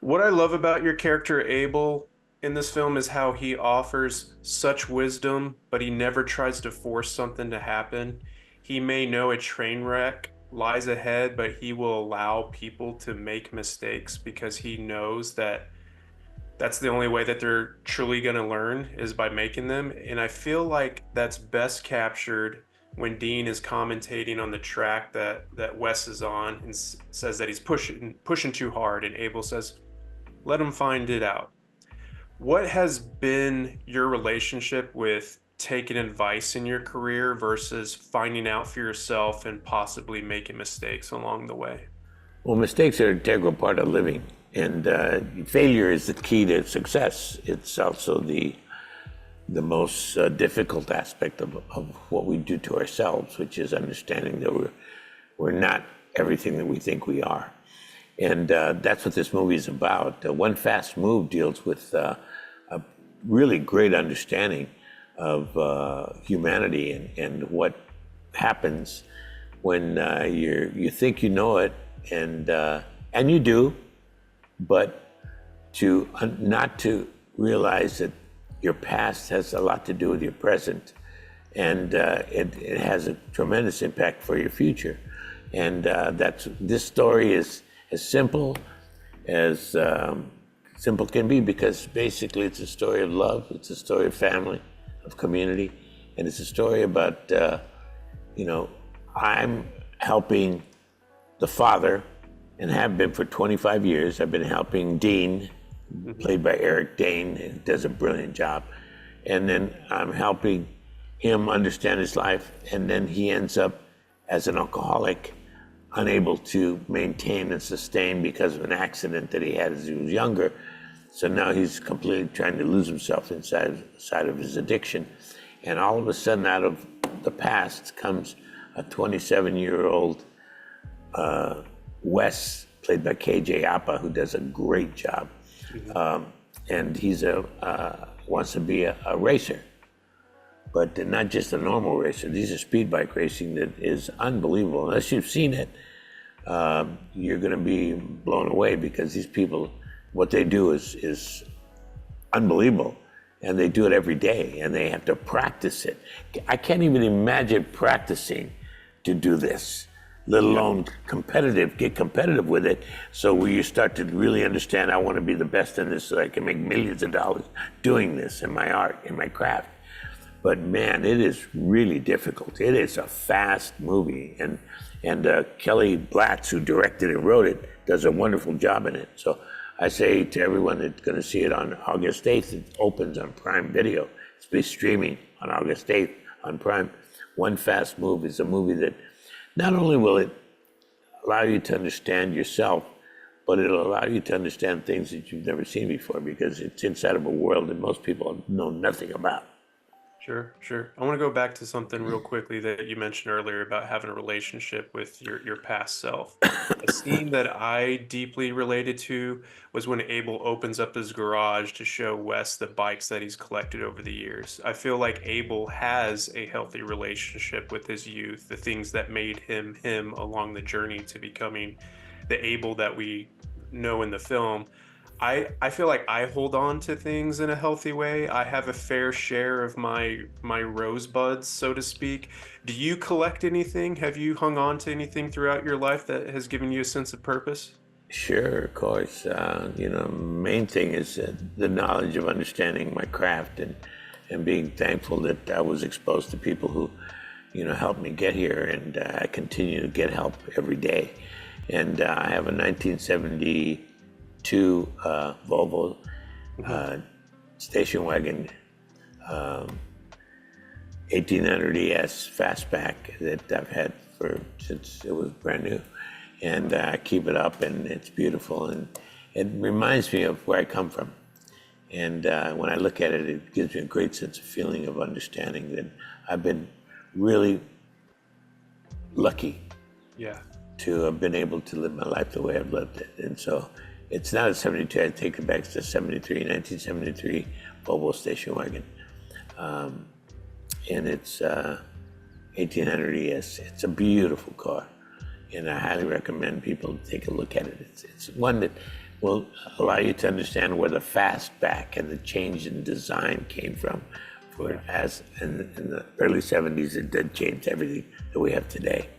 What I love about your character Abel in this film is how he offers such wisdom, but he never tries to force something to happen. He may know a train wreck lies ahead, but he will allow people to make mistakes because he knows that that's the only way that they're truly going to learn is by making them. And I feel like that's best captured when Dean is commentating on the track that Wes is on and says that he's pushing too hard, and Abel says, "Let him find it out." What has been your relationship with taking advice in your career versus finding out for yourself and possibly making mistakes along the way? Well, mistakes are an integral part of living, and failure is the key to success. It's also the most difficult aspect of what we do to ourselves, which is understanding that we're not everything that we think we are. And that's what this movie is about. One Fast Move deals with a really great understanding of humanity and what happens when you think you know it, and you do, but not to realize that your past has a lot to do with your present, and it has a tremendous impact for your future. And this story is as simple can be, because basically it's a story of love, it's a story of family, of community, and it's a story about I'm helping the father, and have been for 25 years. I've been helping Dean, played by Eric Dane, who does a brilliant job. And then I'm helping him understand his life, and then he ends up as an alcoholic, unable to maintain and sustain because of an accident that he had as he was younger. So now he's completely trying to lose himself inside of his addiction. And all of a sudden, out of the past comes a 27-year-old Wes, played by KJ Apa, who does a great job. And he's wants to be a racer, but not just a normal racer. These are speed bike racing that is unbelievable. Unless you've seen it, you're going to be blown away, because these people, what they do is unbelievable. And they do it every day, and they have to practice it. I can't even imagine practicing to do this, let alone get competitive with it. So where you start to really understand, I want to be the best in this so I can make millions of dollars doing this in my art, in my craft. But man, it is really difficult. It is a fast movie. And Kelly Blatz, who directed and wrote it, does a wonderful job in it. So I say to everyone that's going to see it on August 8th, it opens on Prime Video. It's be streaming on August 8th on Prime. One Fast Move is a movie that not only will it allow you to understand yourself, but it'll allow you to understand things that you've never seen before, because it's inside of a world that most people know nothing about. Sure, sure. I want to go back to something real quickly that you mentioned earlier about having a relationship with your past self. A scene that I deeply related to was when Abel opens up his garage to show Wes the bikes that he's collected over the years. I feel like Abel has a healthy relationship with his youth, the things that made him him along the journey to becoming the Abel that we know in the film. I feel like I hold on to things in a healthy way. I have a fair share of my rosebuds, so to speak. Do you collect anything? Have you hung on to anything throughout your life that has given you a sense of purpose? Sure, of course. Main thing is the knowledge of understanding my craft, and being thankful that I was exposed to people who, helped me get here, and I continue to get help every day. And I have a 1972 Volvo station wagon, 1800 ES fastback that I've had since it was brand new, and I keep it up, and it's beautiful, and it reminds me of where I come from. And when I look at it, it gives me a great sense of feeling of understanding that I've been really lucky Yeah. to have been able to live my life the way I've lived it. And so it's not a 72, I take it back, it's a 1973 Volvo station wagon. And it's 1800 ES. It's a beautiful car, and I highly recommend people take a look at it. It's one that will allow you to understand where the fastback and the change in design came from. For as in the early 70s, it did change everything that we have today.